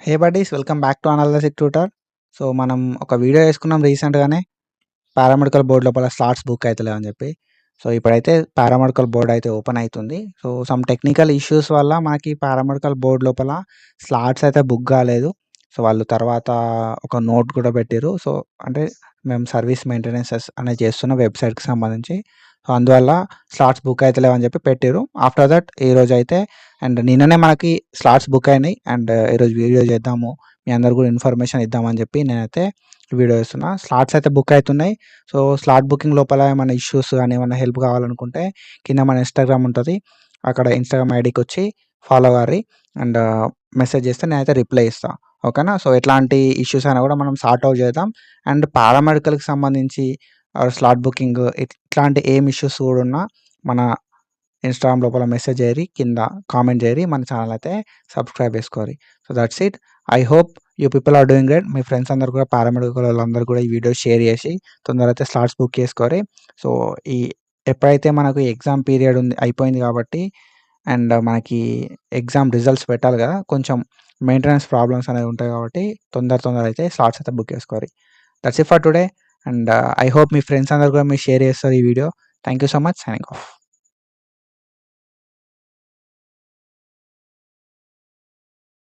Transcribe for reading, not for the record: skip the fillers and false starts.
Hey buddies, welcome back to analytic tutor. So మనం ఒక video వేసుకున్నాం రీసెంట్గానే, పారామెడికల్ బోర్డ్ లోపల స్లాట్స్ బుక్ అవుతలేవు అని చెప్పి. సో ఇప్పుడైతే పారామెడికల్ బోర్డ్ అయితే ఓపెన్ అవుతుంది. సో సమ్ టెక్నికల్ ఇష్యూస్ వల్ల మనకి పారామెడికల్ బోర్డ్ లోపల స్లాట్స్ అయితే బుక్ కాలేదు. సో వాళ్ళు తర్వాత ఒక నోట్ కూడా పెట్టారు. సో అంటే మేము సర్వీస్ మెయింటెనెన్సెస్ అనేది చేస్తున్న వెబ్సైట్కి సంబంధించి. సో అందువల్ల స్లాట్స్ బుక్ అవుతలేవు అని చెప్పి పెట్టారు. ఆఫ్టర్ దట్ ఈరోజు అయితే అండ్ నిన్ననే మనకి స్లాట్స్ బుక్ అయినాయి. అండ్ ఈరోజు వీడియో చేద్దాము, మీ అందరు కూడా ఇన్ఫర్మేషన్ ఇద్దామని చెప్పి నేనైతే వీడియో ఇస్తున్నా. స్లాట్స్ అయితే బుక్ అవుతున్నాయి. సో స్లాట్ బుకింగ్ లోపల ఏమైనా ఇష్యూస్ కానీ ఏమైనా హెల్ప్ కావాలనుకుంటే కింద మన ఇన్స్టాగ్రామ్ ఉంటుంది, అక్కడ ఇన్స్టాగ్రామ్ ఐడికి వచ్చి ఫాలో అవ్వాలి. అండ్ మెసేజ్ చేస్తే నేనైతే రిప్లై ఇస్తాను. ఓకేనా? సో ఎట్లాంటి ఇష్యూస్ అయినా కూడా మనం సార్ట్ అవుట్ చేద్దాం. అండ్ పారామెడికల్కి సంబంధించి స్లాట్ బుకింగ్ ఇట్లాంటి ఏం ఇష్యూస్ కూడా ఉన్నా మన ఇన్స్టాగ్రామ్ లోపల మెసేజ్ చేయరి, కింద కామెంట్ చేయరి, మన ఛానల్ అయితే సబ్స్క్రైబ్ చేసుకోరి. So that's it. I hope you people are doing great. మీ ఫ్రెండ్స్ అందరు కూడా పారామెడికల్ వాళ్ళందరూ కూడా ఈ వీడియో షేర్ చేసి తొందరగా అయితే స్లాట్స్ బుక్ చేసుకోరి. సో ఈ ఎప్పుడైతే మనకు ఎగ్జామ్ పీరియడ్ ఉంది అయిపోయింది కాబట్టి, అండ్ మనకి ఎగ్జామ్ రిజల్ట్స్ పెట్టాలి కదా, కొంచెం మెయింటెనెన్స్ ప్రాబ్లమ్స్ అనేవి ఉంటాయి కాబట్టి తొందర అయితే స్లాట్స్ అయితే బుక్ చేసుకోరి. That's it for today. And I hope మీ ఫ్రెండ్స్ అందరు కూడా మీరు షేర్ చేస్తారు ఈ video. Thank you so much. Signing of.